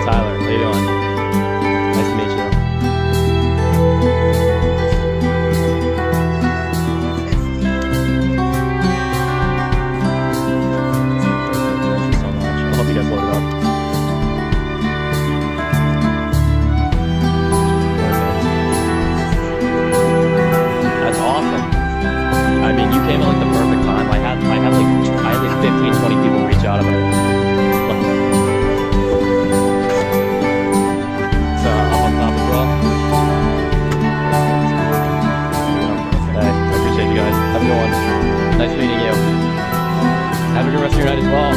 Tyler, how you doing? Nice to meet you. Thank you so much. I hope you guys load it up. That's awesome. I mean, you came at like the perfect time. I had like 15, 20 people reach out about it. It's up on top as well. Hey, I appreciate you guys. Have a good one. Nice meeting you. Have a good rest of your night as well.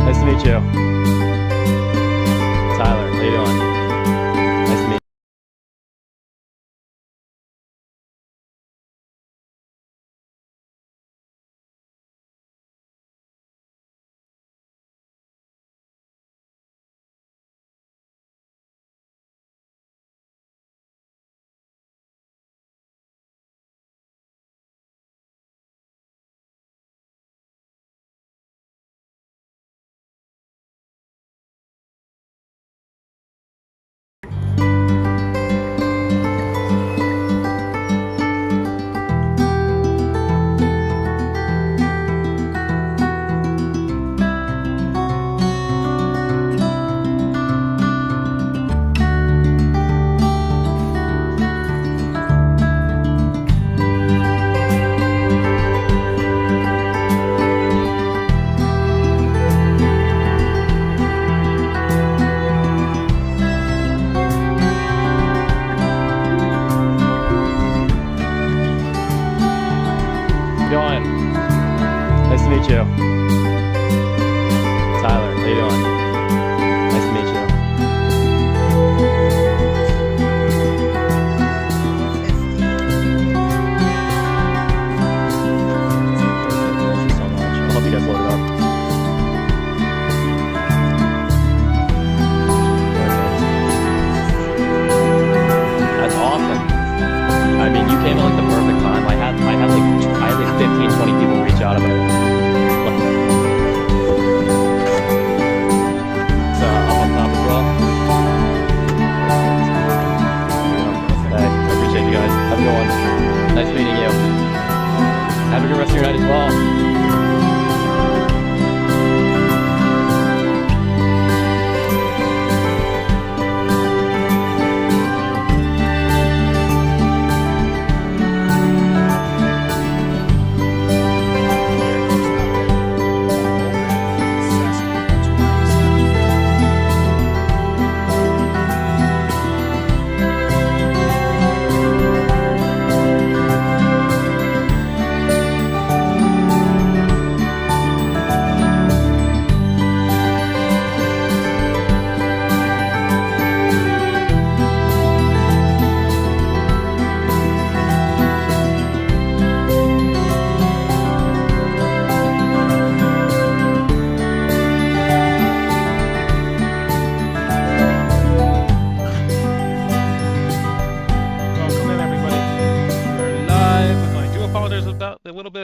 Nice to meet you. Tyler, how you doing?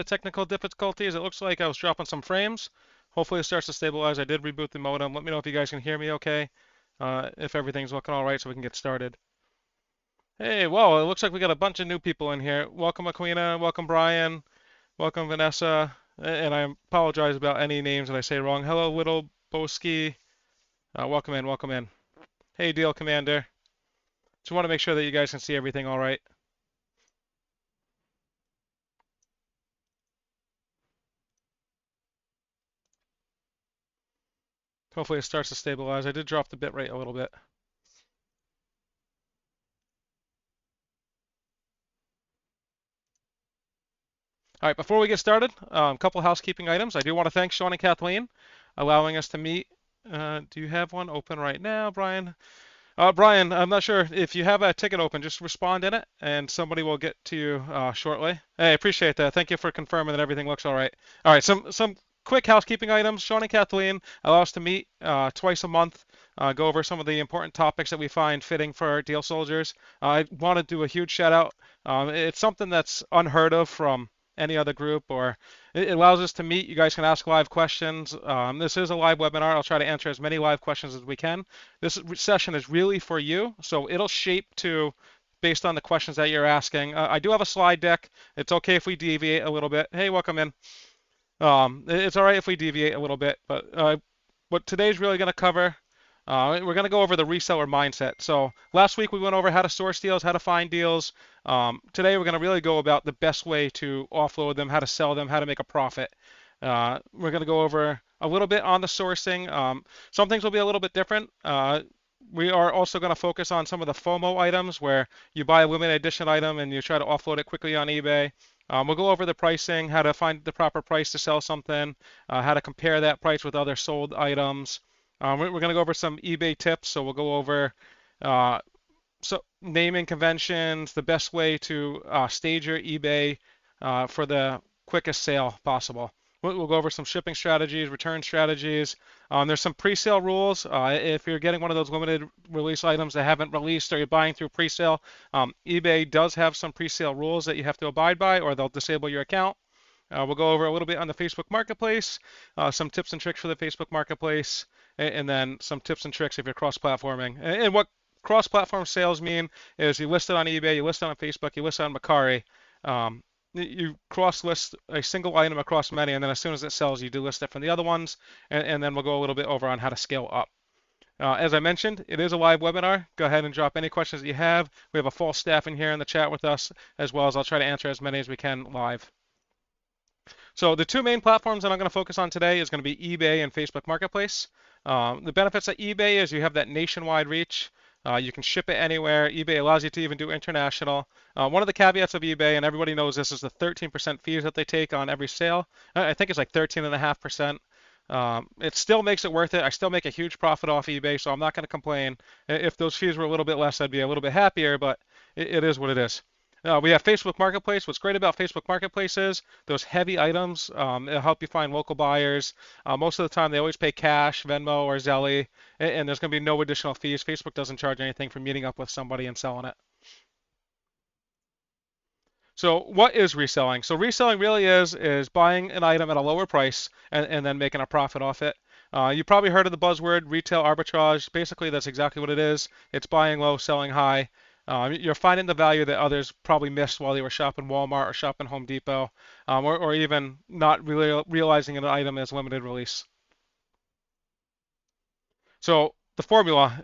of technical difficulties. It looks like I was dropping some frames. Hopefully it starts to stabilize. I did reboot the modem. Let me know if you guys can hear me okay, if everything's looking all right so we can get started. Hey, well, it looks like we got a bunch of new people in here. Welcome, Aquina. Welcome, Brian. Welcome, Vanessa. And I apologize about any names that I say wrong. Hello, Little Boski. Welcome in, welcome in. Hey, Deal Commander. Just want to make sure that you guys can see everything all right. Hopefully it starts to stabilize. I did drop the bit rate a little bit. All right, before we get started, a couple housekeeping items. I do want to thank Sean and Kathleen allowing us to meet. Do you have one open right now, Brian? Brian, I'm not sure if you have a ticket open, just respond in it and somebody will get to you shortly. Hey, appreciate that. Thank you for confirming that everything looks all right. All right, some quick housekeeping items. Sean and Kathleen allow us to meet twice a month, go over some of the important topics that we find fitting for our deal soldiers. I want to do a huge shout out. It's something that's unheard of from any other group, or it allows us to meet. You guys can ask live questions. This is a live webinar. I'll try to answer as many live questions as we can. This session is really for you, so it'll shape to based on the questions that you're asking. I do have a slide deck. It's okay if we deviate a little bit. Hey, welcome in. It's all right if we deviate a little bit, but what today's really going to cover, we're going to go over the reseller mindset. So last week we went over how to source deals, how to find deals. Today we're going to really go about the best way to offload them, how to sell them, how to make a profit. We're going to go over a little bit on the sourcing. Some things will be a little bit different. We are also going to focus on some of the FOMO items where you buy a limited edition item and you try to offload it quickly on eBay. We'll go over the pricing, how to find the proper price to sell something, how to compare that price with other sold items. We're going to go over some eBay tips, so we'll go over naming conventions, the best way to stage your eBay for the quickest sale possible. We'll go over some shipping strategies, return strategies. There's some pre-sale rules. If you're getting one of those limited release items that haven't released or you're buying through pre-sale, eBay does have some pre-sale rules that you have to abide by or they'll disable your account. We'll go over a little bit on the Facebook Marketplace, some tips and tricks for the Facebook Marketplace, and then some tips and tricks if you're cross-platforming. And what cross-platform sales mean is you list it on eBay, you list it on Facebook, you list it on Mercari. You cross-list a single item across many, and then as soon as it sells, you delist it from the other ones, and then we'll go a little bit over on how to scale up. As I mentioned, it is a live webinar. Go ahead and drop any questions that you have. We have a full staff in here in the chat with us, as well as I'll try to answer as many as we can live. So the two main platforms that I'm going to focus on today is going to be eBay and Facebook Marketplace. The benefits of eBay is you have that nationwide reach. You can ship it anywhere. eBay allows you to even do international. One of the caveats of eBay, and everybody knows this, is the 13% fees that they take on every sale. I think it's like 13.5%. It still makes it worth it. I still make a huge profit off eBay, so I'm not going to complain. If those fees were a little bit less, I'd be a little bit happier, but it is what it is. We have Facebook Marketplace. What's great about Facebook Marketplace is those heavy items. It'll help you find local buyers. Most of the time, they always pay cash, Venmo, or Zelle, and there's going to be no additional fees. Facebook doesn't charge anything for meeting up with somebody and selling it. So what is reselling? So reselling really is buying an item at a lower price and then making a profit off it. You probably heard of the buzzword retail arbitrage. Basically, that's exactly what it is. It's buying low, selling high. You're finding the value that others probably missed while they were shopping Walmart or shopping Home Depot, or even not really realizing an item is limited release. So the formula,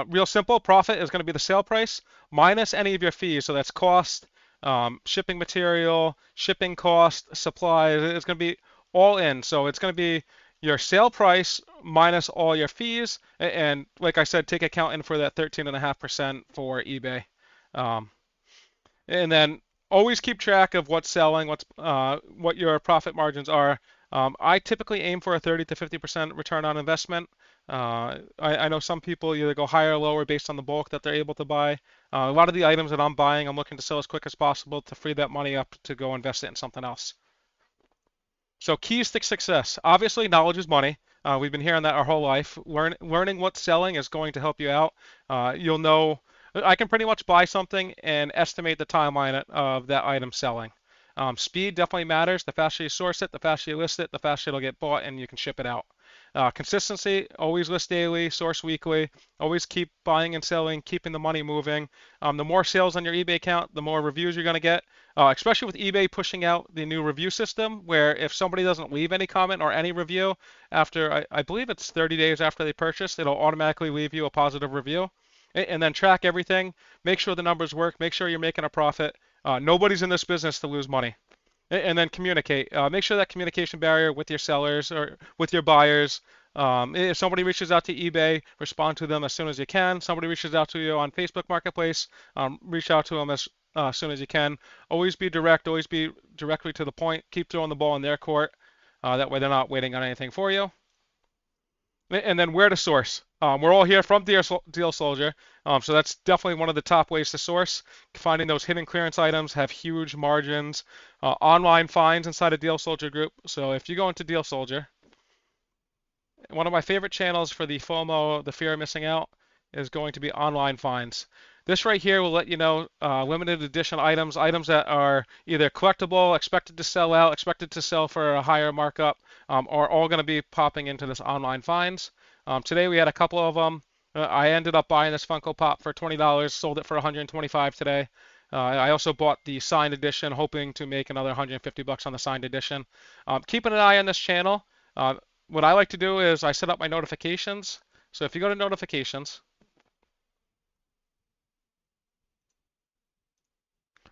real simple, profit is going to be the sale price minus any of your fees. So that's cost, shipping material, shipping cost, supplies. It's going to be all in. So it's going to be your sale price minus all your fees. And like I said, take account in for that 13.5% for eBay. And then always keep track of what's selling, what your profit margins are. I typically aim for a 30 to 50% return on investment. I know some people either go higher or lower based on the bulk that they're able to buy. A lot of the items that I'm buying, I'm looking to sell as quick as possible to free that money up to go invest it in something else. So keys to success. Obviously, knowledge is money. We've been hearing that our whole life. Learning what's selling is going to help you out. You'll know. I can pretty much buy something and estimate the timeline of that item selling. Speed definitely matters. The faster you source it, the faster you list it, the faster it'll get bought and you can ship it out. Consistency, always list daily, source weekly, always keep buying and selling, keeping the money moving. The more sales on your eBay account, the more reviews you're going to get, especially with eBay pushing out the new review system, where if somebody doesn't leave any comment or any review after, I believe it's 30 days after they purchased, it'll automatically leave you a positive review. And then track everything, make sure the numbers work, make sure you're making a profit. Nobody's in this business to lose money. And then communicate. Make sure that communication barrier with your sellers or with your buyers. If somebody reaches out to eBay, respond to them as soon as you can. Somebody reaches out to you on Facebook Marketplace, reach out to them as soon as you can. Always be direct. Always be directly to the point. Keep throwing the ball in their court. That way they're not waiting on anything for you. And then where to source. We're all here from Deal Soldier, so that's definitely one of the top ways to source. Finding those hidden clearance items have huge margins. Online finds inside a Deal Soldier group. So if you go into Deal Soldier, one of my favorite channels for the FOMO, the fear of missing out, is going to be online finds. This right here will let you know limited edition items, items that are either collectible, expected to sell out, expected to sell for a higher markup, are all going to be popping into this online finds. Today we had a couple of them. I ended up buying this Funko Pop for $20, sold it for $125 today. I also bought the signed edition, hoping to make another $150 on the signed edition. Keeping an eye on this channel. What I like to do is I set up my notifications. So if you go to notifications,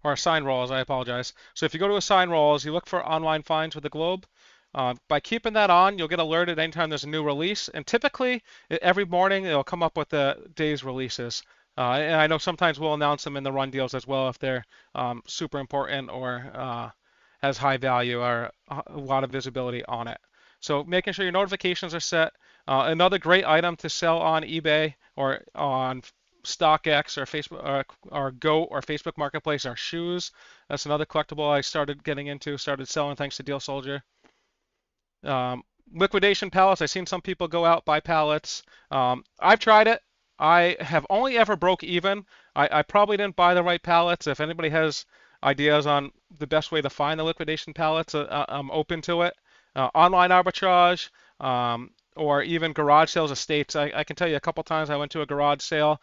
or assign roles, I apologize. So if you go to assign roles, you look for online finds with the globe. By keeping that on, you'll get alerted anytime there's a new release. And typically, every morning, it'll come up with the day's releases. And I know sometimes we'll announce them in the run deals as well if they're super important or has high value or a lot of visibility on it. So making sure your notifications are set. Another great item to sell on eBay or on StockX or Facebook or Go or Facebook Marketplace are shoes. That's another collectible I started getting into, started selling thanks to Deal Soldier. Liquidation pallets. I've seen some people go out buy pallets. I've tried it. I have only ever broke even. I probably didn't buy the right pallets. If anybody has ideas on the best way to find the liquidation pallets, I'm open to it. Online arbitrage, or even garage sales estates. I can tell you a couple times I went to a garage sale.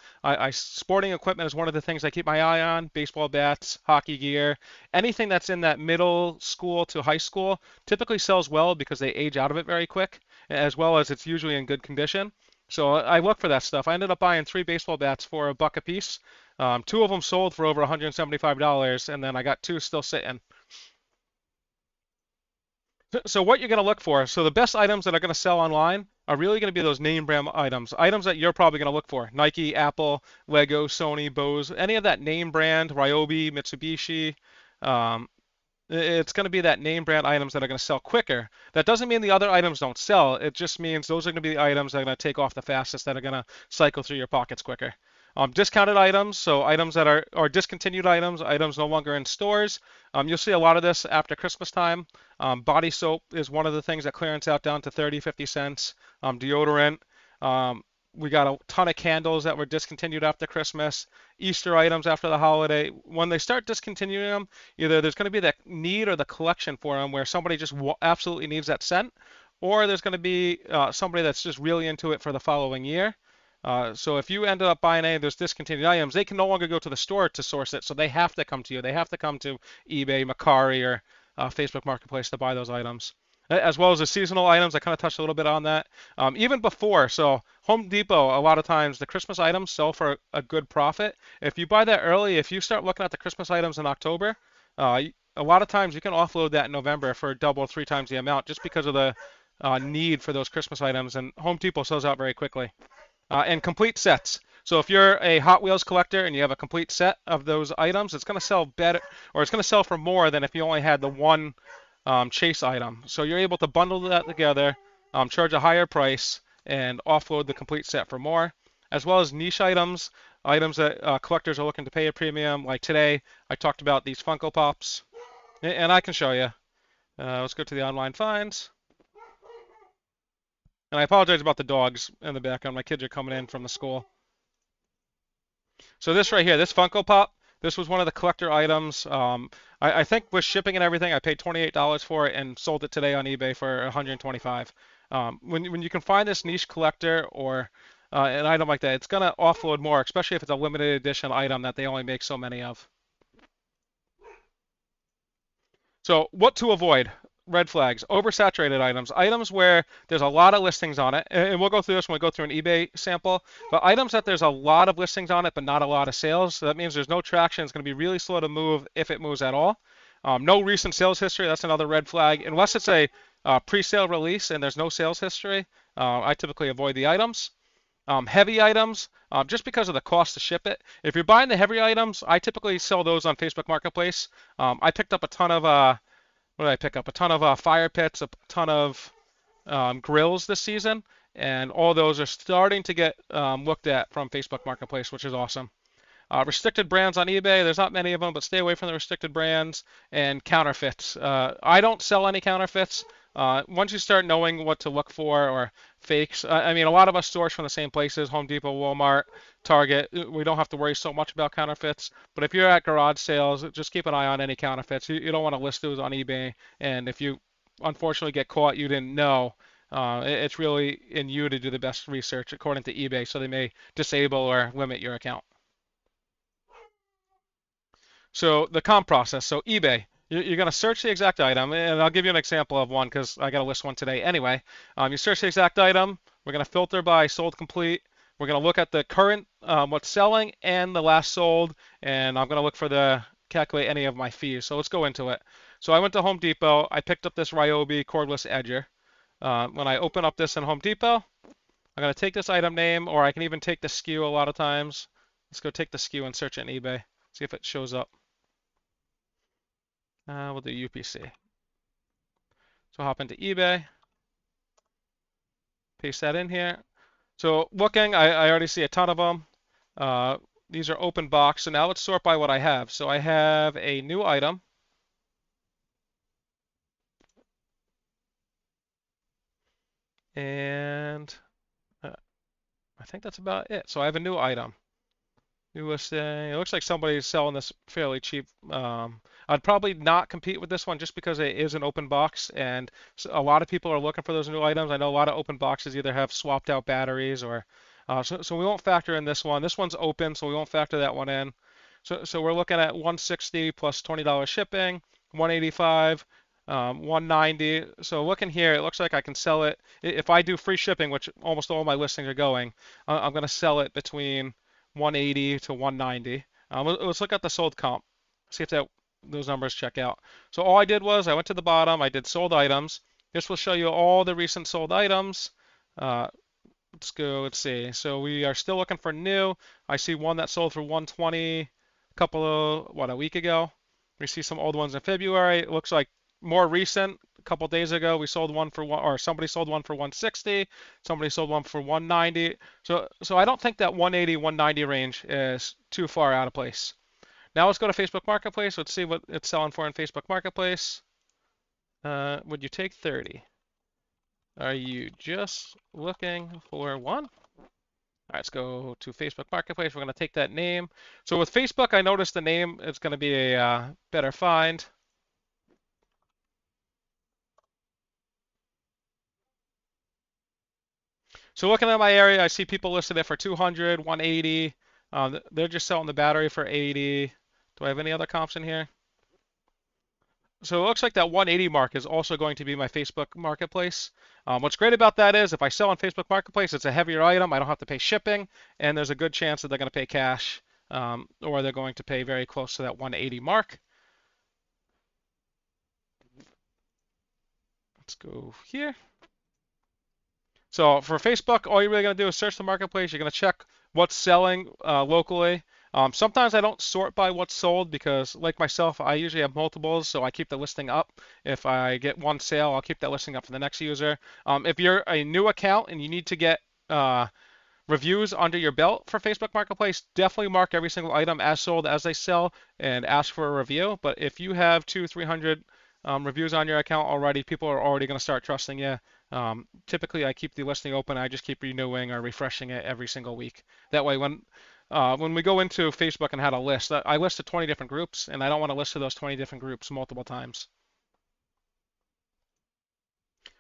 Sporting equipment is one of the things I keep my eye on. Baseball bats, hockey gear, anything that's in that middle school to high school typically sells well because they age out of it very quick, as well as it's usually in good condition. So I look for that stuff. I ended up buying 3 baseball bats for $1 a piece. 2 of them sold for over $175, and then I got 2 still sitting. So what you're going to look for, so the best items that are going to sell online are really going to be those name brand items that you're probably going to look for. Nike, Apple, Lego, Sony, Bose, any of that name brand, Ryobi, Mitsubishi. It's going to be that name brand items that are going to sell quicker. That doesn't mean the other items don't sell. It just means those are going to be the items that are going to take off the fastest, that are going to cycle through your pockets quicker. Discounted items, so items that are discontinued items no longer in stores. You'll see a lot of this after Christmas time. Body soap is one of the things that clearance out down to 30, 50 cents. Deodorant. We got a ton of candles that were discontinued after Christmas. Easter items after the holiday. When they start discontinuing them, either there's going to be that need or the collection for them where somebody just absolutely needs that scent, or there's going to be somebody that's just really into it for the following year. So if you ended up buying any of those discontinued items, they can no longer go to the store to source it, so they have to come to you. They have to come to eBay, Mercari, or Facebook Marketplace to buy those items. As well as the seasonal items, I kind of touched a little bit on that. Even before, so Home Depot, a lot of times the Christmas items sell for a good profit. If you buy that early, if you start looking at the Christmas items in October, a lot of times you can offload that in November for double or 3 times the amount just because of the need for those Christmas items, and Home Depot sells out very quickly. And complete sets. So if you're a Hot Wheels collector and you have a complete set of those items, it's going to sell better, or it's going to sell for more than if you only had the one chase item. So you're able to bundle that together, charge a higher price, and offload the complete set for more. As well as niche items, items that collectors are looking to pay a premium. Like today, I talked about these Funko Pops, and I can show you. Let's go to the online finds. And I apologize about the dogs in the background. My kids are coming in from the school. So this right here, this Funko Pop, This was one of the collector items. I think with shipping and everything, I paid $28 for it and sold it today on eBay for 125. When you can find this niche collector or an item like that, it's gonna offload more, especially if it's a limited edition item that they only make so many of. So what to avoid? Red flags, oversaturated items, items where there's a lot of listings on it, and we'll go through this when we go through an eBay sample, but items that there's a lot of listings on it but not a lot of sales, so that means there's no traction, it's going to be really slow to move if it moves at all. No recent sales history, that's another red flag. Unless it's a pre-sale release and there's no sales history, I typically avoid the items. Heavy items, just because of the cost to ship it. If you're buying the heavy items, I typically sell those on Facebook Marketplace. I picked up a ton of what did I pick up? A ton of fire pits, a ton of grills this season, and all those are starting to get looked at from Facebook Marketplace, which is awesome. Restricted brands on eBay, there's not many of them, but stay away from the restricted brands and counterfeits. I don't sell any counterfeits. Once you start knowing what to look for or fakes, I mean, a lot of us source from the same places, Home Depot, Walmart, Target. We don't have to worry so much about counterfeits. But if you're at garage sales, just keep an eye on any counterfeits. You don't want to list those on eBay. And if you unfortunately get caught, you didn't know. It's really in you to do the best research according to eBay, so they may disable or limit your account. So the comp process. So eBay, you're going to search the exact item, and I'll give you an example of one because I got to list one today anyway. You search the exact item. We're going to filter by sold complete. We're going to look at the current, what's selling, and the last sold, and I'm going to look for the calculate any of my fees. So let's go into it. So I went to Home Depot. I picked up this Ryobi cordless edger. When I open up this in Home Depot, I'm going to take this item name, or I can even take the SKU a lot of times. Let's go take the SKU and search it in eBay. See if it shows up. We'll do UPC. So hop into eBay, paste that in here. So looking, I already see a ton of them. These are open box. So now let's sort by what I have. So I have a new item. And I think that's about it. So I have a new item. New listing. It looks like somebody's selling this fairly cheap. I'd probably not compete with this one just because it is an open box, and a lot of people are looking for those new items. I know a lot of open boxes either have swapped out batteries or, so we won't factor in this one. This one's open, so we won't factor that one in. So we're looking at 160 plus $20 shipping, 185, 190. So looking here, it looks like I can sell it. If I do free shipping, which almost all my listings are going, I'm going to sell it between 180 to 190. Let's look at the sold comp. See if those numbers check out. So all I did was I went to the bottom. I did sold items. This will show you all the recent sold items. Let's go. Let's see. So we are still looking for new. I see one that sold for 120 a week ago. We see some old ones in February. It looks like more recent. A couple days ago, we sold one for or somebody sold one for 160. Somebody sold one for 190. So I don't think that 180, 190 range is too far out of place. Now let's go to Facebook Marketplace. Let's see what it's selling for in Facebook Marketplace. Would you take 30? Are you just looking for one? All right, let's go to Facebook Marketplace. We're going to take that name. So with Facebook, I noticed the name is going to be a better find. So looking at my area, I see people listed it for 200, 180. They're just selling the battery for 80. Do I have any other comps in here? So it looks like that 180 mark is also going to be my Facebook Marketplace. What's great about that is if I sell on Facebook Marketplace, it's a heavier item. I don't have to pay shipping, and there's a good chance that they're going to pay cash, or they're going to pay very close to that 180 mark. Let's go here. So for Facebook, all you're really going to do is search the marketplace. You're going to check what's selling locally. Sometimes I don't sort by what's sold because, like myself, I usually have multiples, so I keep the listing up. If I get one sale, I'll keep that listing up for the next user. If you're a new account and you need to get reviews under your belt for Facebook Marketplace, definitely mark every single item as sold as they sell and ask for a review. But if you have 200, 300 reviews on your account already, people are already going to start trusting you. Typically, I keep the listing open. I just keep renewing or refreshing it every single week. That way, when when we go into Facebook and how to list, I list to 20 different groups, and I don't want to list to those 20 different groups multiple times.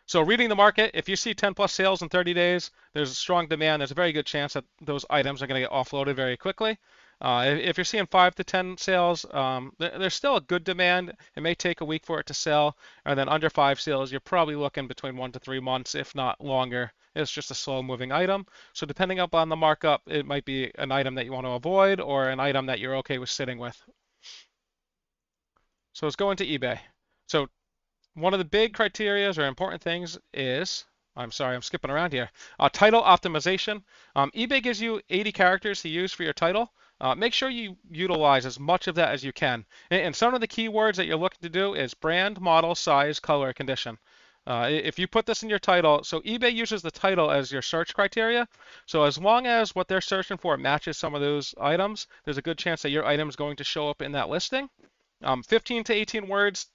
So reading the market, if you see 10 plus sales in 30 days, there's a strong demand. There's a very good chance that those items are going to get offloaded very quickly. If you're seeing 5 to 10 sales, there's still a good demand. It may take a week for it to sell. And then under 5 sales, you're probably looking between 1 to 3 months, if not longer. It's just a slow moving item. So depending upon the markup, it might be an item that you want to avoid or an item that you're okay with sitting with. So let's go into eBay. So one of the big criterias or important things is, I'm sorry, I'm skipping around here, title optimization. eBay gives you 80 characters to use for your title. Make sure you utilize as much of that as you can. And some of the keywords that you're looking to do is brand, model, size, color, condition. If you put this in your title, so eBay uses the title as your search criteria. So as long as what they're searching for matches some of those items, there's a good chance that your item is going to show up in that listing. 15 to 18 words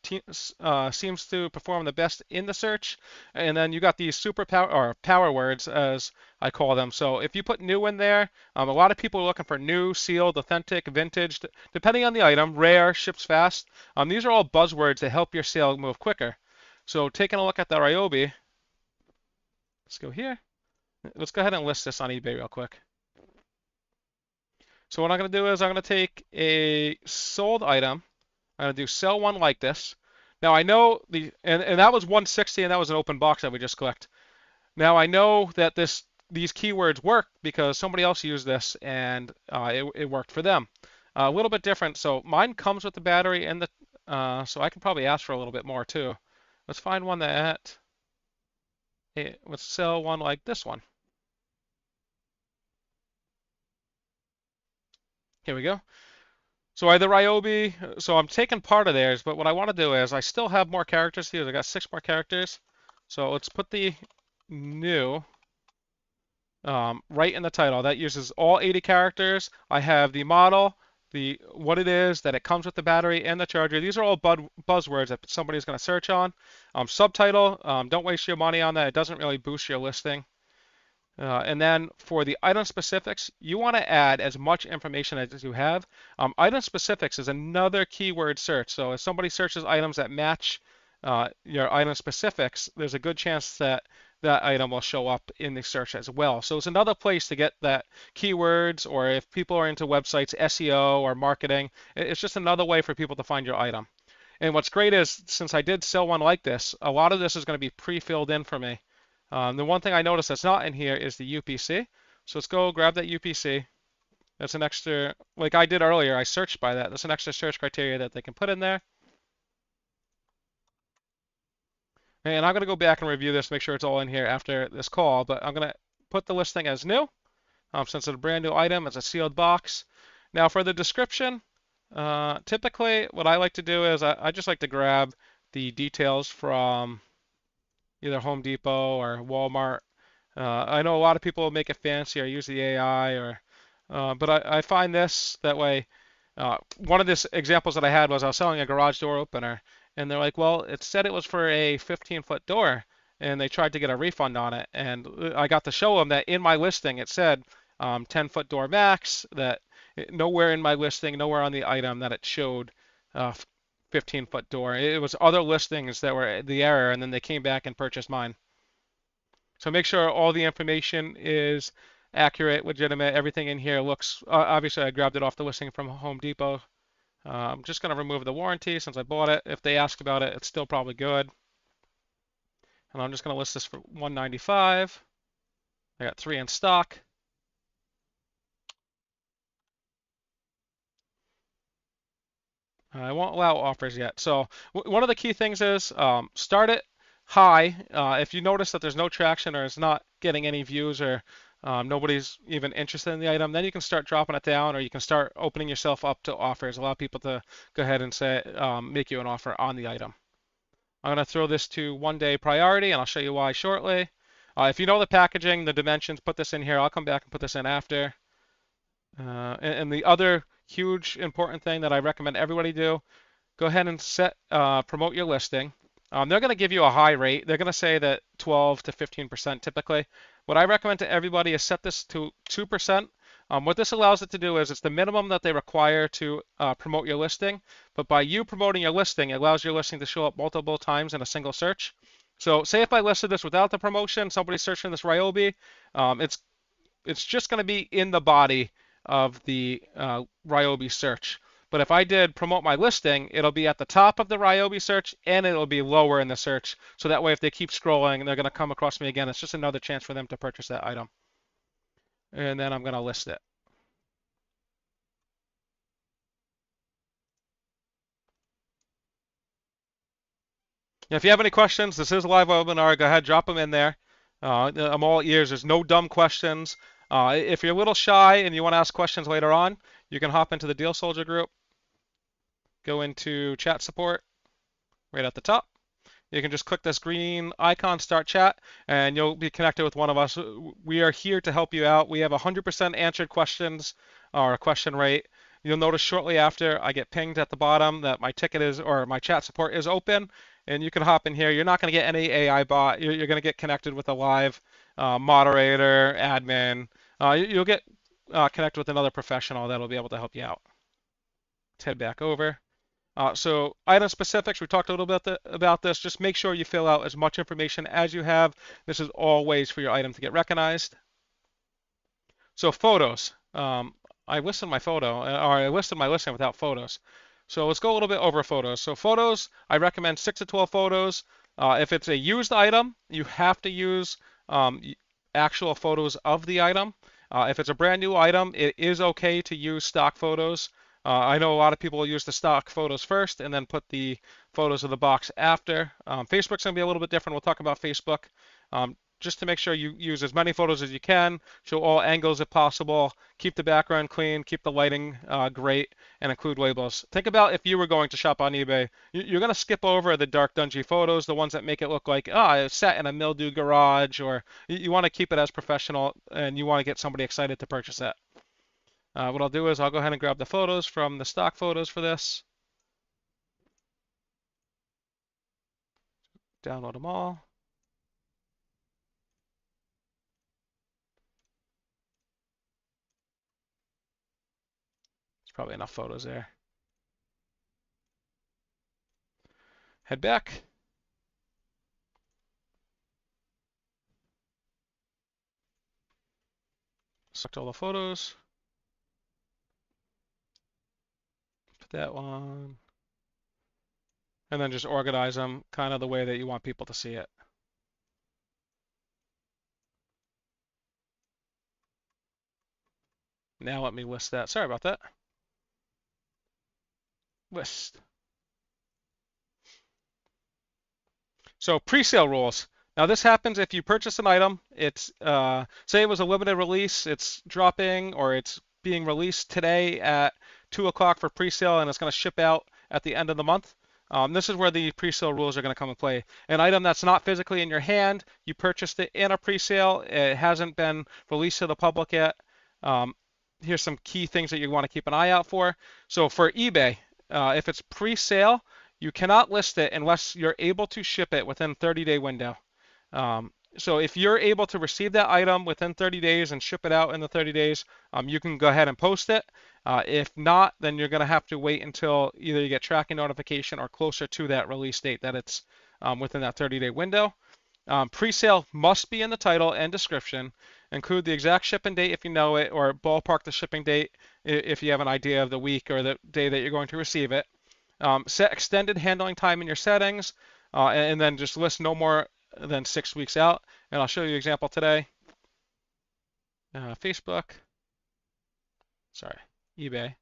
seems to perform the best in the search. And then you got these super power words, as I call them. So if you put new in there, a lot of people are looking for new, sealed, authentic, vintage, depending on the item, rare, ships fast. These are all buzzwords that help your sale move quicker. So taking a look at the Ryobi, let's go here. Let's go ahead and list this on eBay real quick. So what I'm going to do is I'm going to take a sold item. I'm going to do sell one like this. Now I know and that was 160 and that was an open box that we just clicked. Now I know that these keywords work because somebody else used this and it worked for them. A little bit different. So mine comes with the battery and so I can probably ask for a little bit more too. Let's find one let's sell one like this one. Here we go. So I had the Ryobi, so I'm taking part of theirs, but what I want to do is I still have more characters here. I got 6 more characters. So let's put the new right in the title. That uses all 80 characters. I have the model, what it is, that it comes with the battery and the charger. These are all buzzwords that somebody's going to search on. Subtitle, don't waste your money on that. It doesn't really boost your listing. And then for the item specifics, you want to add as much information as you have. Item specifics is another keyword search. So if somebody searches items that match your item specifics, there's a good chance that that item will show up in the search as well. So it's another place to get that keywords, or if people are into websites, SEO or marketing, it's just another way for people to find your item. And what's great is, since I did sell one like this, a lot of this is going to be pre-filled in for me. The one thing I noticed that's not in here is the UPC. So let's go grab that UPC. That's an extra, like I did earlier, I searched by that. That's an extra search criteria that they can put in there. And I'm going to go back and review this, make sure it's all in here after this call, but I'm going to put the listing as new. Since it's a brand new item, it's a sealed box. Now for the description, typically what I like to do is I just like to grab the details from either Home Depot or Walmart. I know a lot of people make it fancy or use the AI, but I find this that way. One of the examples that I had was I was selling a garage door opener, and they're like, well, it said it was for a 15-foot door, and they tried to get a refund on it, and I got to show them that in my listing it said 10-foot door max, that nowhere in my listing, nowhere on the item that it showed 15-foot door. It was other listings that were the error, and then they came back and purchased mine. So make sure all the information is accurate, legitimate. Everything in here looks, obviously I grabbed it off the listing from Home Depot. I'm just going to remove the warranty since I bought it. If they ask about it, it's still probably good. And I'm just going to list this for $195. I got 3 in stock. I won't allow offers yet. So one of the key things is start it high. If you notice that there's no traction or it's not getting any views or nobody's even interested in the item, then you can start dropping it down, or you can start opening yourself up to offers. Allow people to go ahead and say, make you an offer on the item. I'm going to throw this to 1-day priority, and I'll show you why shortly. If you know the packaging, the dimensions, put this in here. I'll come back and put this in after. And the other huge important thing that I recommend everybody do, go ahead and promote your listing. They're going to give you a high rate. They're going to say that 12 to 15% typically. What I recommend to everybody is set this to 2%. What this allows it to do is it's the minimum that they require to promote your listing, but by you promoting your listing, it allows your listing to show up multiple times in a single search. So say if I listed this without the promotion, somebody's searching this Ryobi, it's just going to be in the body of the Ryobi search. But if I did promote my listing, it'll be at the top of the Ryobi search and it'll be lower in the search. So that way, if they keep scrolling, they're going to come across me again. It's just another chance for them to purchase that item. And then I'm going to list it. If you have any questions, this is a live webinar. Go ahead, drop them in there. I'm all ears. There's no dumb questions. If you're a little shy and you want to ask questions later on, you can hop into the Deal Soldier group. Go into chat support right at the top. You can just click this green icon, start chat, and you'll be connected with one of us. We are here to help you out. We have 100% answered questions, or a question rate. You'll notice shortly after I get pinged at the bottom that my ticket is, or my chat support is open, and you can hop in here. You're not going to get any AI bot. You're going to get connected with a live moderator, admin. You'll get connected with another professional that'll be able to help you out. Let's head back over. So item specifics, we talked a little bit about this. Just make sure you fill out as much information as you have. This is all ways for your item to get recognized. So photos. I listed my photo, or I listed my listing without photos. So let's go a little bit over photos. So photos, I recommend 6 to 12 photos. If it's a used item, you have to use actual photos of the item. If it's a brand new item, it is okay to use stock photos. I know a lot of people use the stock photos first and then put the photos of the box after. Facebook's going to be a little bit different. We'll talk about Facebook. Just to make sure you use as many photos as you can, show all angles if possible, keep the background clean, keep the lighting great, and include labels. Think about if you were going to shop on eBay. You're going to skip over the dark, dingy photos, the ones that make it look like, it's set in a mildew garage, or you want to keep it as professional and you want to get somebody excited to purchase it. What I'll do is I'll go ahead and grab the photos from the stock photos for this. Download them all. There's probably enough photos there. Head back. Select all the photos. Put that one. And then just organize them kind of the way that you want people to see it. Now let me list that. Sorry about that. List. So pre-sale rules. Now this happens if you purchase an item. It's say it was a limited release. It's dropping or it's being released today at 2 o'clock for pre-sale, and it's going to ship out at the end of the month. This is where the pre-sale rules are going to come into play. An item that's not physically in your hand, you purchased it in a pre-sale. It hasn't been released to the public yet. Here's some key things that you want to keep an eye out for. So for eBay, if it's pre-sale, you cannot list it unless you're able to ship it within 30-day window. So if you're able to receive that item within 30 days and ship it out in the 30 days, you can go ahead and post it. If not, then you're going to have to wait until either you get tracking notification or closer to that release date that it's within that 30-day window. Pre-sale must be in the title and description. Include the exact shipping date if you know it, or ballpark the shipping date if you have an idea of the week or the day that you're going to receive it. Set extended handling time in your settings, and then just list no more than 6 weeks out. And I'll show you an example today. Facebook, sorry, eBay.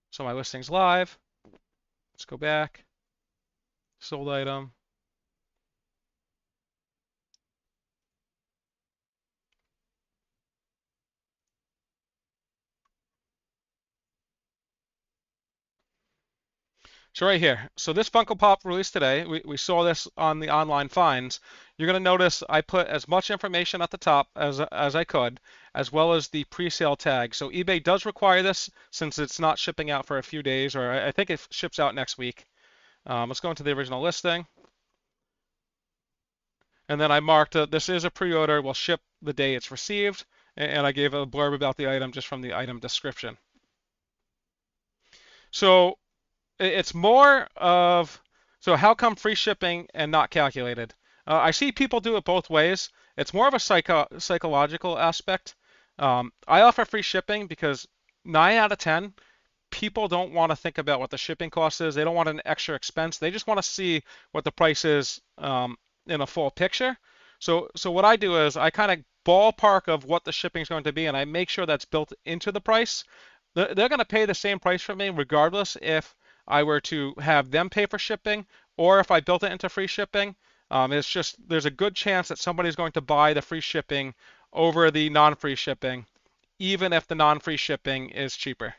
So my listing's live. Let's go back. Sold item. So right here, so this Funko Pop released today. We saw this on the online finds. You're going to notice I put as much information at the top as I could, as well as the pre-sale tag. So eBay does require this since it's not shipping out for a few days, or I think it ships out next week. Let's go into the original listing. And then I marked this is a pre-order, will ship the day it's received. and I gave a blurb about the item just from the item description. So it's more of, so how come free shipping and not calculated? I see people do it both ways. It's more of a psychological aspect. I offer free shipping because 9 out of 10 people don't want to think about what the shipping cost is. They don't want an extra expense. They just want to see what the price is in a full picture. So what I do is I kind of ballpark of what the shipping is going to be, and I make sure that's built into the price. They're going to pay the same price for me regardless if I were to have them pay for shipping or if I built it into free shipping. It's just there's a good chance that somebody's going to buy the free shipping over the non-free shipping, even if the non-free shipping is cheaper.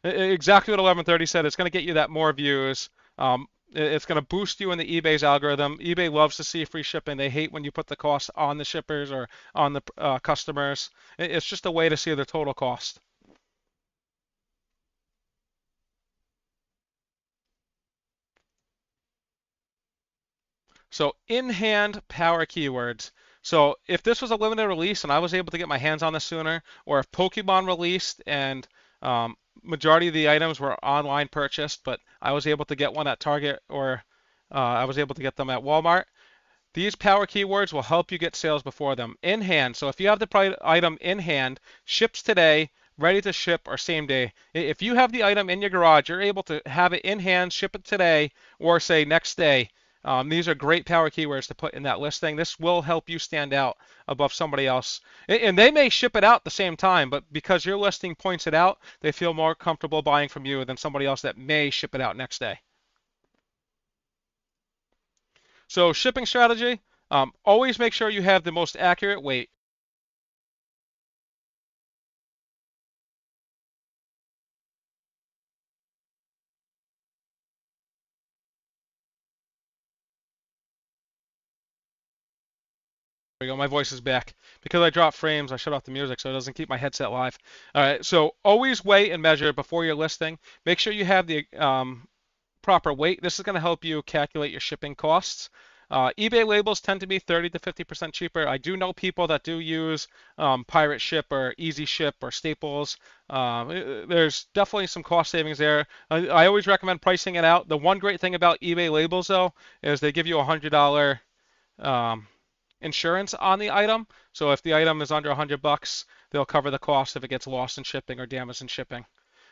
Exactly what 1130 said. It's going to get you that more views. It's going to boost you in the eBay's algorithm. eBay loves to see free shipping. They hate when you put the cost on the shippers or on the customers. It's just a way to see the total cost. So in-hand power keywords. So if this was a limited release and I was able to get my hands on this sooner, or if Pokemon released and majority of the items were online purchased, but I was able to get one at Target or I was able to get them at Walmart, these power keywords will help you get sales before them. In hand, so if you have the item in hand, ships today, ready to ship, or same day. If you have the item in your garage, you're able to have it in hand, ship it today, or say next day. These are great power keywords to put in that listing. This will help you stand out above somebody else. And they may ship it out at the same time, but because your listing points it out, they feel more comfortable buying from you than somebody else that may ship it out next day. So shipping strategy, always make sure you have the most accurate weight. There we go, my voice is back. Because I dropped frames, I shut off the music so it doesn't keep my headset live. All right, so always weigh and measure before you're listing. Make sure you have the proper weight. This is going to help you calculate your shipping costs. eBay labels tend to be 30 to 50% cheaper. I do know people that do use Pirate Ship or Easy Ship or Staples. There's definitely some cost savings there. I always recommend pricing it out. The one great thing about eBay labels, though, is they give you a $100 insurance on the item. So if the item is under $100, they'll cover the cost if it gets lost in shipping or damaged in shipping.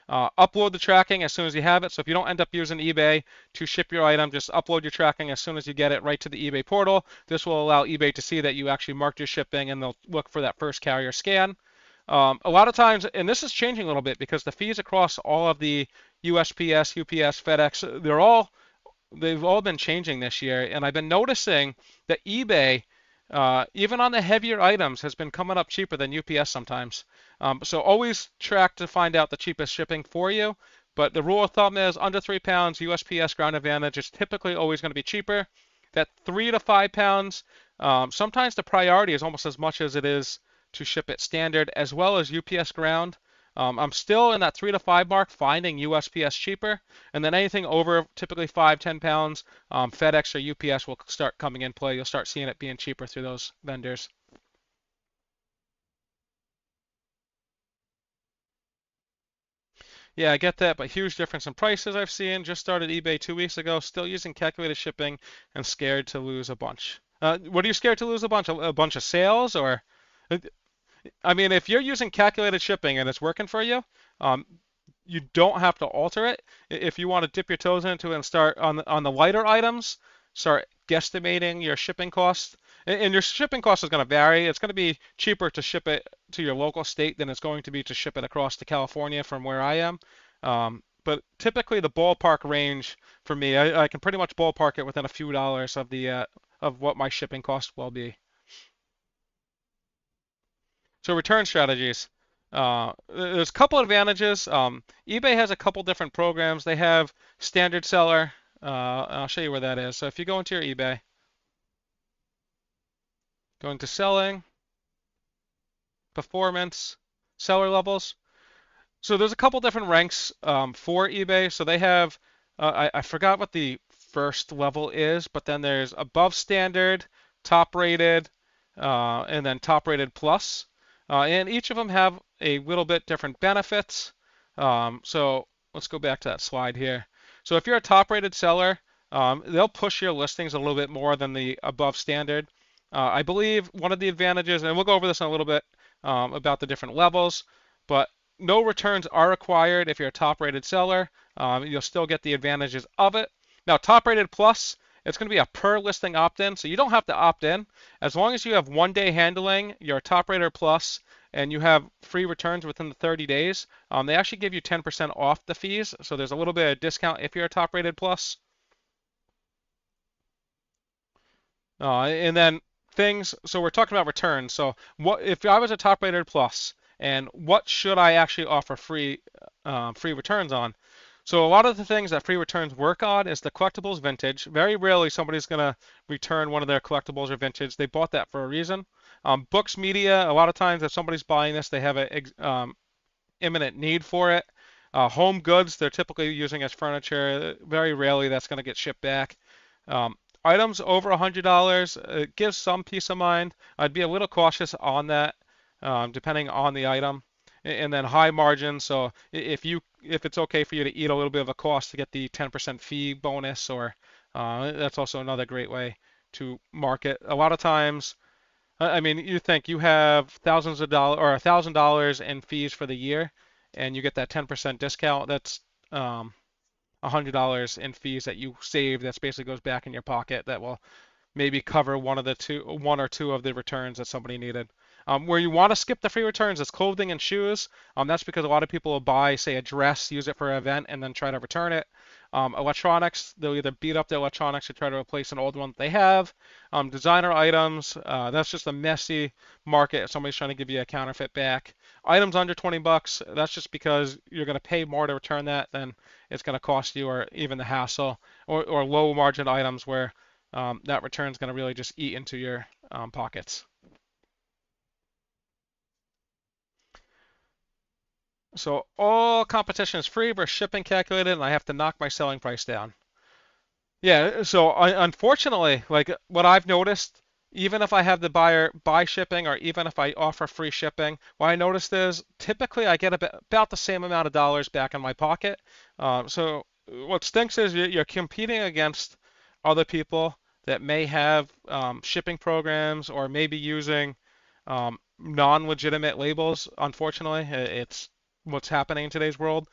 Upload the tracking as soon as you have it. So if you don't end up using eBay to ship your item, just upload your tracking as soon as you get it right to the eBay portal. This will allow eBay to see that you actually marked your shipping, and they'll look for that first carrier scan. A lot of times, and this is changing a little bit because the fees across all of the USPS, UPS, FedEx, they've all been changing this year, and I've been noticing that eBay, even on the heavier items, has been coming up cheaper than UPS sometimes. So always track to find out the cheapest shipping for you. But the rule of thumb is under 3 pounds, USPS Ground Advantage is typically always going to be cheaper. That 3 to 5 pounds, sometimes the priority is almost as much as it is to ship it standard, as well as UPS Ground. I'm still in that 3 to 5 mark finding USPS cheaper, and then anything over typically 5-10 pounds, FedEx or UPS will start coming in play. You'll start seeing it being cheaper through those vendors. Yeah, I get that, but huge difference in prices I've seen. Just started eBay 2 weeks ago, still using calculated shipping, and scared to lose a bunch. What are you scared to lose a bunch? A bunch of sales, or? I mean, if you're using calculated shipping and it's working for you, um, you don't have to alter it. If you want to dip your toes into it and start on the lighter items, start guesstimating your shipping costs. And your shipping cost is going to vary. It's going to be cheaper to ship it to your local state than it's going to be to ship it across to California from where I am. But typically the ballpark range for me, I can pretty much ballpark it within a few dollars of what my shipping cost will be. So return strategies. There's a couple advantages. eBay has a couple different programs. They have standard seller. I'll show you where that is. So if you go into your eBay, go into selling, performance, seller levels. So there's a couple different ranks for eBay. So they have, I forgot what the first level is, but then there's above standard, top rated, and then top rated plus. and each of them have a little bit different benefits. So let's go back to that slide here. So if you're a top-rated seller, they'll push your listings a little bit more than the above standard. I believe one of the advantages, and we'll go over this in a little bit about the different levels, but no returns are required if you're a top-rated seller. You'll still get the advantages of it. Now, top-rated plus, it's going to be a per listing opt-in, so you don't have to opt in. As long as you have 1 day handling, you're a top-rated plus, and you have free returns within the 30 days, they actually give you 10% off the fees. So there's a little bit of discount if you're a top-rated plus. And then things, so we're talking about returns. So what if I was a top-rated plus, and what should I actually offer free returns on? So a lot of the things that free returns work on is the collectibles vintage. Very rarely somebody's going to return one of their collectibles or vintage. They bought that for a reason. Books, media, a lot of times if somebody's buying this, they have an imminent need for it. Home goods, they're typically using as furniture. Very rarely that's going to get shipped back. Items over $100, it gives some peace of mind. I'd be a little cautious on that, depending on the item. And then high margin, so if it's okay for you to eat a little bit of a cost to get the 10% fee bonus, or that's also another great way to market. A lot of times, I mean, you think you have thousands of dollars or $1,000 in fees for the year, and you get that 10% discount. That's $100 in fees that you save. That basically goes back in your pocket. That will maybe cover one or two of the returns that somebody needed. Where you want to skip the free returns is clothing and shoes. That's because a lot of people will buy, say, a dress, use it for an event, and then try to return it. Electronics, they'll either beat up the electronics or try to replace an old one that they have. Designer items, that's just a messy market if somebody's trying to give you a counterfeit back. Items under 20 bucks, that's just because you're going to pay more to return that than it's going to cost you, or even the hassle, or low margin items where that return is going to really just eat into your pockets. So all competition is free versus shipping calculated, and I have to knock my selling price down. Yeah, so unfortunately, like what I've noticed, even if I have the buyer buy shipping, or even if I offer free shipping, what I noticed is typically I get about the same amount of dollars back in my pocket. So what stinks is you're competing against other people that may have shipping programs, or maybe using non-legitimate labels. Unfortunately, it's what's happening in today's world.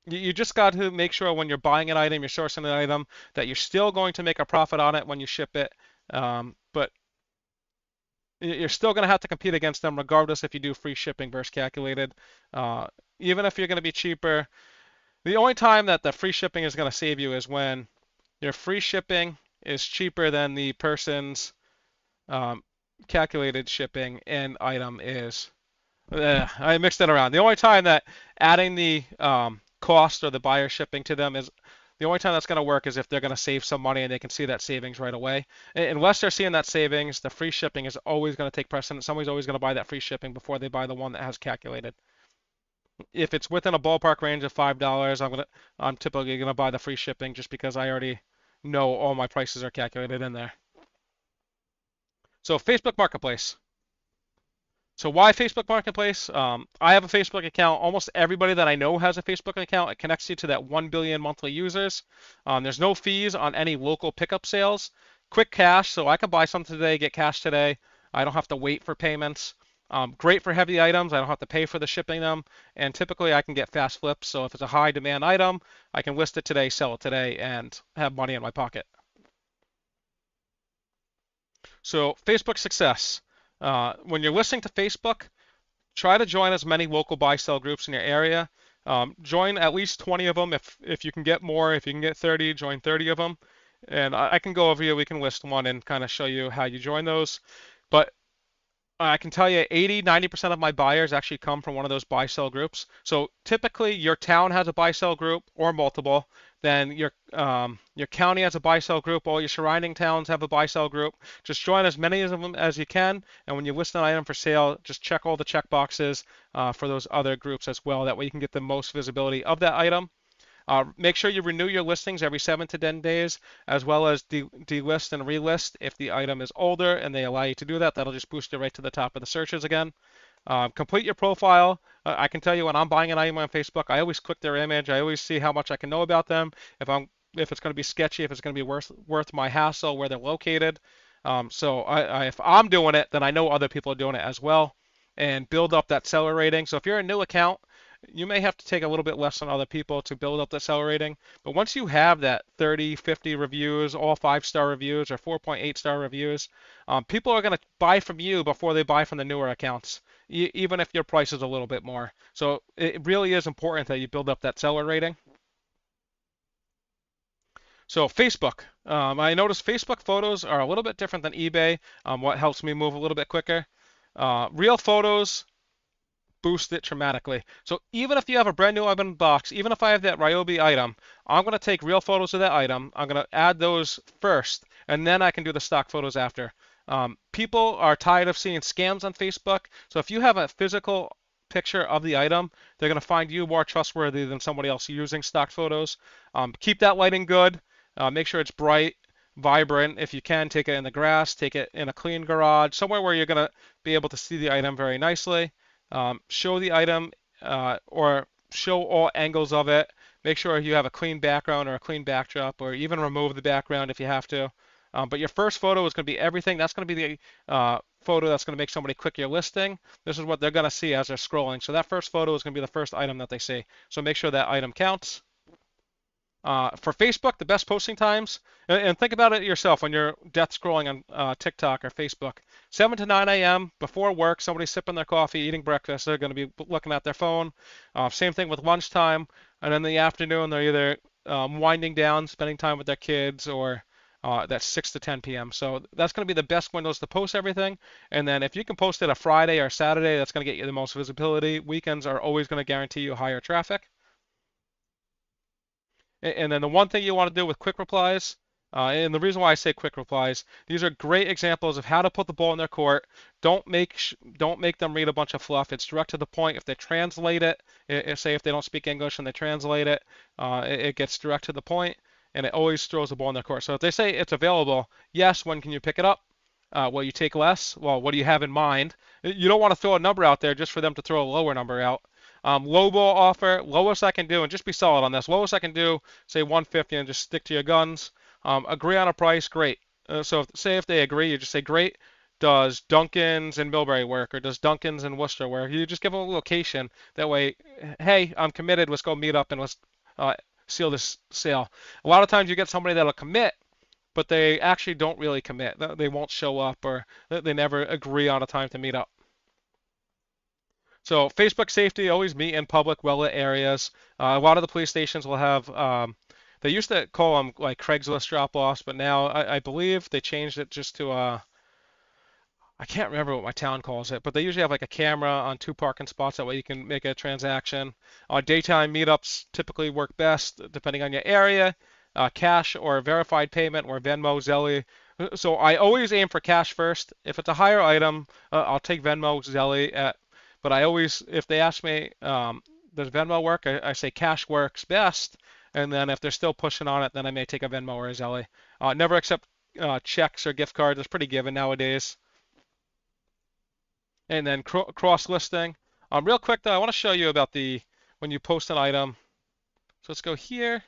You just got to make sure when you're buying an item, you're sourcing an item, that you're still going to make a profit on it when you ship it. But you're still going to have to compete against them regardless if you do free shipping versus calculated. Even if you're going to be cheaper, the only time that the free shipping is going to save you is when your free shipping is cheaper than the person's calculated shipping and item is. I mixed it around. The only time that adding the cost or the buyer shipping to them is the only time that's going to work is if they're going to save some money and they can see that savings right away. Unless they're seeing that savings, the free shipping is always going to take precedence. Somebody's always going to buy that free shipping before they buy the one that has calculated. If it's within a ballpark range of $5, I'm typically going to buy the free shipping just because I already know all my prices are calculated in there. So Facebook Marketplace. So why Facebook Marketplace? I have a Facebook account. Almost everybody that I know has a Facebook account. It connects you to that 1 billion monthly users. There's no fees on any local pickup sales. Quick cash, so I can buy something today, get cash today. I don't have to wait for payments. Great for heavy items. I don't have to pay for the shipping them. And typically I can get fast flips. So if it's a high demand item, I can list it today, sell it today, and have money in my pocket. So Facebook success. When you're listening to Facebook, try to join as many local buy-sell groups in your area. Join at least 20 of them. If you can get more, if you can get 30, join 30 of them. And I can go over here. We can list one and kind of show you how you join those. But I can tell you 80-90% of my buyers actually come from one of those buy-sell groups. So typically your town has a buy-sell group or multiple. Then your county has a buy-sell group. All your surrounding towns have a buy-sell group. Just join as many of them as you can. And when you list an item for sale, just check all the check boxes for those other groups as well. That way you can get the most visibility of that item. Make sure you renew your listings every 7 to 10 days, as well as delist and relist if the item is older and they allow you to do that. That'll just boost it right to the top of the searches again. Complete your profile. I can tell you when I'm buying an item on Facebook, I always click their image. I always see how much I can know about them. If it's going to be sketchy, if it's going to be worth my hassle, where they're located. If I'm doing it, then I know other people are doing it as well, and build up that seller rating. So if you're a new account, you may have to take a little bit less than other people to build up that seller rating. But once you have that 30, 50 reviews, all 5-star reviews or 4.8-star reviews, people are going to buy from you before they buy from the newer accounts, even if your price is a little bit more. So it really is important that you build up that seller rating. So Facebook, I noticed Facebook photos are a little bit different than eBay. What helps me move a little bit quicker. Real photos boost it dramatically. So even if you have a brand new item box, even if I have that Ryobi item, I'm going to take real photos of that item. I'm going to add those first, and then I can do the stock photos after. People are tired of seeing scams on Facebook. So if you have a physical picture of the item, they're going to find you more trustworthy than somebody else using stock photos. Keep that lighting good. Make sure it's bright, vibrant. If you can, take it in the grass, take it in a clean garage, somewhere where you're going to be able to see the item very nicely. Show the item or show all angles of it. Make sure you have a clean background or a clean backdrop, or even remove the background if you have to. But your first photo is going to be everything. That's going to be the photo that's going to make somebody click your listing. This is what they're going to see as they're scrolling. So that first photo is going to be the first item that they see. So make sure that item counts. For Facebook, the best posting times, and think about it yourself when you're death scrolling on TikTok or Facebook. 7 to 9 a.m. before work, somebody's sipping their coffee, eating breakfast. They're going to be looking at their phone. Same thing with lunchtime. And in the afternoon, they're either winding down, spending time with their kids, or that's 6 to 10 p.m. So that's going to be the best windows to post everything. And then if you can post it a Friday or Saturday, that's going to get you the most visibility. Weekends are always going to guarantee you higher traffic. And then the one thing you want to do with quick replies, and the reason why I say quick replies, these are great examples of how to put the ball in their court. Don't make them read a bunch of fluff. It's direct to the point. If they translate it, say if they don't speak English and they translate it, it gets direct to the point, and it always throws the ball in their court. So if they say it's available, yes, when can you pick it up? Will you take less? Well, what do you have in mind? You don't want to throw a number out there just for them to throw a lower number out. Lowball offer, lowest I can do, and just be solid on this. Lowest I can do, say 150, and just stick to your guns. Agree on a price, great. Say if they agree, you just say, great. Does Duncan's in Millbury work, or does Duncan's in Worcester work? You just give them a location. That way, hey, I'm committed. Let's go meet up and let's seal this sale. A lot of times you get somebody that'll commit, but they actually don't really commit. They won't show up, or they never agree on a time to meet up. So Facebook safety, always meet in public, well-lit areas. A lot of the police stations will have, they used to call them like Craigslist drop-offs, but now I believe they changed it just to, I can't remember what my town calls it, but they usually have like a camera on 2 parking spots. That way you can make a transaction. Daytime meetups typically work best depending on your area. Cash or verified payment or Venmo, Zelle. So I always aim for cash first. If it's a higher item, I'll take Venmo, Zelle, but I always, if they ask me, does Venmo work? I say cash works best. And then if they're still pushing on it, then I may take a Venmo or a Zelle. Never accept checks or gift cards. It's pretty given nowadays. And then cross listing. Real quick though, I want to show you about when you post an item. So let's go here,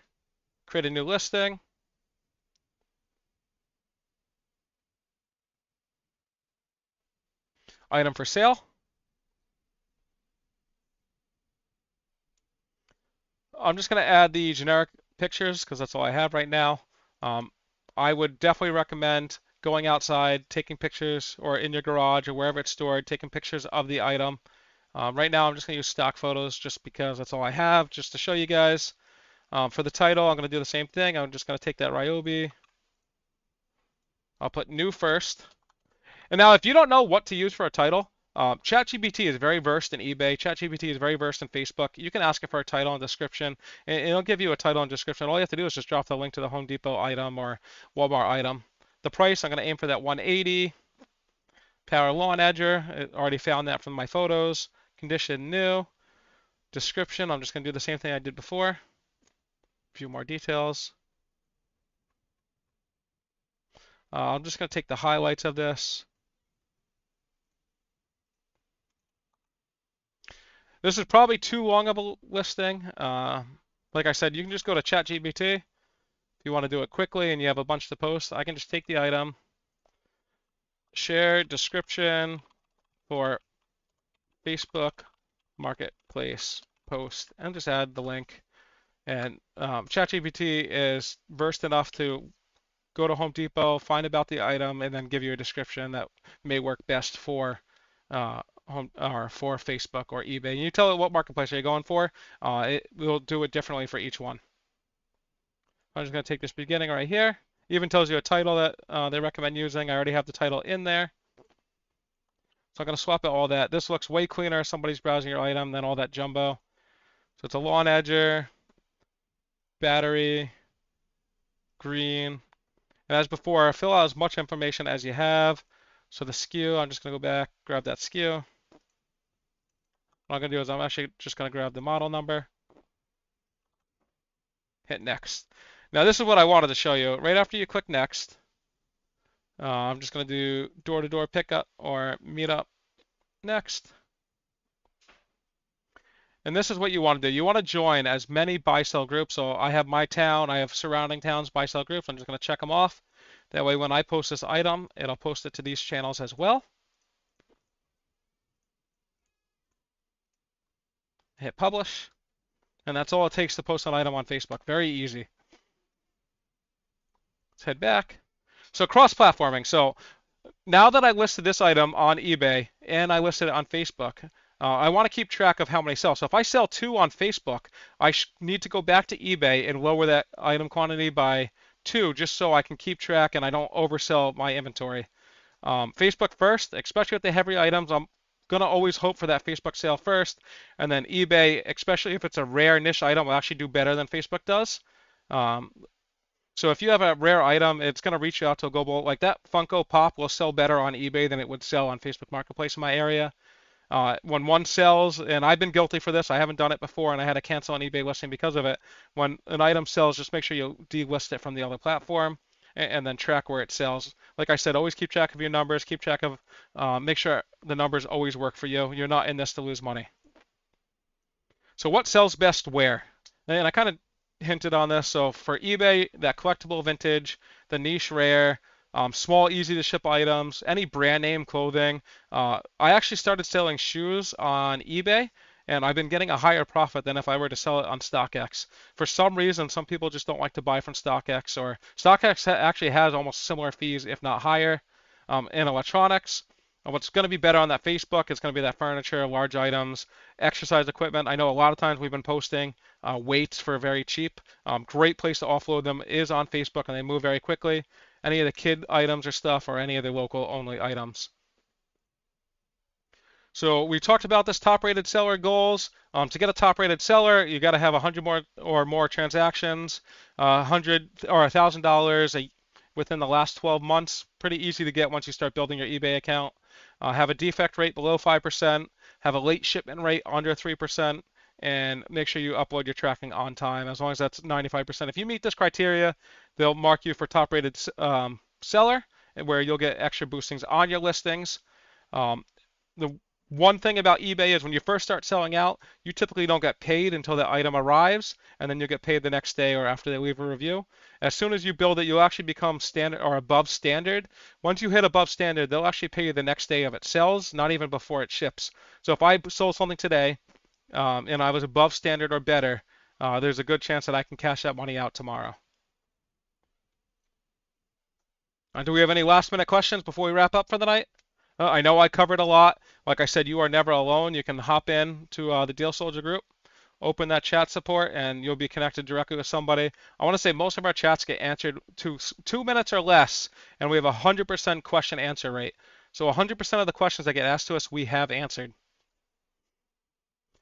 create a new listing. Item for sale. I'm just going to add the generic pictures because that's all I have right now. I would definitely recommend going outside, taking pictures, or in your garage or wherever it's stored, taking pictures of the item. Right now, I'm just going to use stock photos just because that's all I have, just to show you guys. For the title, I'm going to do the same thing. I'm just going to take that Ryobi. I'll put new first. And now, if you don't know what to use for a title, ChatGPT is very versed in eBay. ChatGPT is very versed in Facebook. You can ask it for a title and description, and it'll give you a title and description. All you have to do is just drop the link to the Home Depot item or Walmart item. The price, I'm going to aim for that 180. Power lawn edger, I already found that from my photos. Condition new. Description, I'm just going to do the same thing I did before. A few more details. I'm just going to take the highlights of this. This is probably too long of a listing. Like I said, you can just go to ChatGPT if you want to do it quickly and you have a bunch to post. I can just take the item, share description for Facebook Marketplace post, and just add the link. And ChatGPT is versed enough to go to Home Depot, find about the item, and then give you a description that may work best for for Facebook or eBay. And you tell it what marketplace are you going for. It will do it differently for each one. I'm just going to take this beginning right here. Even tells you a title that they recommend using. I already have the title in there. So I'm going to swap out all that. This looks way cleaner if somebody's browsing your item than all that jumbo. So it's a lawn edger, battery, green. And as before, fill out as much information as you have. So the SKU, I'm just going to go back, grab that SKU. What I'm going to do is I'm actually just going to grab the model number. Hit next. Now this is what I wanted to show you. Right after you click next, I'm just going to do door-to-door pickup or meetup next. And this is what you want to do. You want to join as many buy-sell groups. So I have my town, I have surrounding towns buy-sell groups. I'm just going to check them off. That way when I post this item, it'll post it to these channels as well. Hit publish. And that's all it takes to post an item on Facebook. Very easy. Let's head back. So cross-platforming. So now that I listed this item on eBay and I listed it on Facebook, I want to keep track of how many sell. So if I sell 2 on Facebook, I need to go back to eBay and lower that item quantity by 2 just so I can keep track and I don't oversell my inventory. Facebook first, especially with the heavy items, I'm going to always hope for that Facebook sale first. And then eBay, especially if it's a rare niche item, will actually do better than Facebook does. So if you have a rare item, it's going to reach out to a global, like that Funko Pop will sell better on eBay than it would sell on Facebook Marketplace in my area. When one sells, and I've been guilty for this, I haven't done it before, and I had to cancel an eBay listing because of it. When an item sells, just make sure you delist it from the other platform, and then track where it sells. Like I said, always keep track of your numbers, keep track of, make sure the numbers always work for you. You're not in this to lose money. So what sells best where? And I kind of hinted on this. So for eBay, that collectible vintage, the niche rare, small, easy to ship items, any brand name clothing. I actually started selling shoes on eBay, and I've been getting a higher profit than if I were to sell it on StockX. For some reason, some people just don't like to buy from StockX, or StockX actually has almost similar fees, if not higher, in electronics. And what's going to be better on that Facebook is going to be that furniture, large items, exercise equipment. I know a lot of times we've been posting weights for very cheap. Great place to offload them is on Facebook, and they move very quickly. Any of the kid items or stuff, or any of the local only items. So we talked about this top-rated seller goals. To get a top-rated seller, you got to have 100 more transactions, $100 or $1,000 within the last 12 months. Pretty easy to get once you start building your eBay account. Have a defect rate below 5%, have a late shipment rate under 3%, and make sure you upload your tracking on time, as long as that's 95%. If you meet this criteria, they'll mark you for top-rated seller, where you'll get extra boostings on your listings. The one thing about eBay is when you first start selling out, you typically don't get paid until the item arrives, and then you'll get paid the next day or after they leave a review. As soon as you build it, you'll actually become standard or above standard. Once you hit above standard, they'll actually pay you the next day of it sells, not even before it ships. So if I sold something today and I was above standard or better, there's a good chance that I can cash that money out tomorrow. Do we have any last minute questions before we wrap up for the night? I know I covered a lot. Like I said, you are never alone. You can hop in to the Deal Soldier group, open that chat support, and you'll be connected directly with somebody. I want to say most of our chats get answered to 2 minutes or less, and we have a 100% question answer rate. So 100% of the questions that get asked to us, we have answered.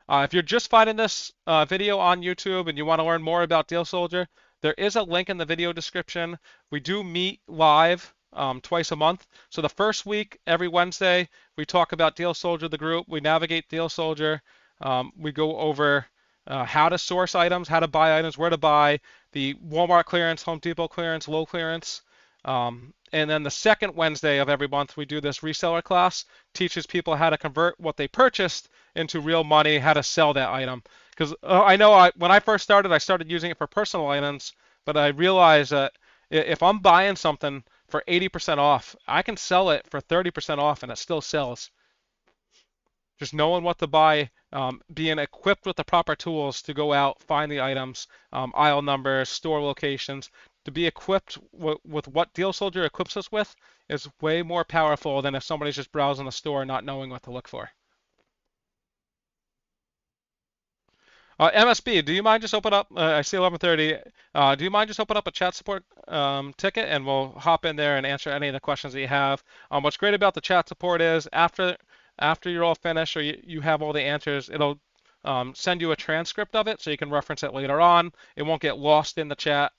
If you're just finding this video on YouTube and you want to learn more about Deal Soldier, there is a link in the video description. We do meet live twice a month. So the first week, every Wednesday, we talk about Deal Soldier, the group. We navigate Deal Soldier. We go over how to source items, how to buy items, where to buy, the Walmart clearance, Home Depot clearance, Lowe clearance. And then the second Wednesday of every month, we do this reseller class, teaches people how to convert what they purchased into real money, how to sell that item. Because I know when I first started, I started using it for personal items, but I realized that if I'm buying something for 80% off, I can sell it for 30% off and it still sells. Just knowing what to buy, being equipped with the proper tools to go out, find the items, aisle numbers, store locations, to be equipped with what Deal Soldier equips us with is way more powerful than if somebody's just browsing the store not knowing what to look for. MSB, do you mind just open up? I see 11:30. Do you mind just open up a chat support ticket, and we'll hop in there and answer any of the questions that you have. What's great about the chat support is after you're all finished or you have all the answers, it'll send you a transcript of it so you can reference it later on. It won't get lost in the chat.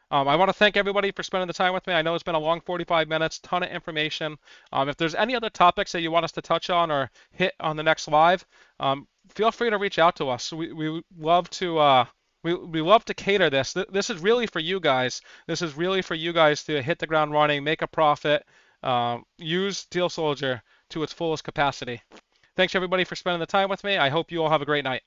I want to thank everybody for spending the time with me. I know it's been a long 45 minutes, ton of information. If there's any other topics that you want us to touch on or hit on the next live, feel free to reach out to us. We love to we love to cater this. This is really for you guys. This is really for you guys to hit the ground running, make a profit, use Deal Soldier to its fullest capacity. Thanks everybody for spending the time with me. I hope you all have a great night.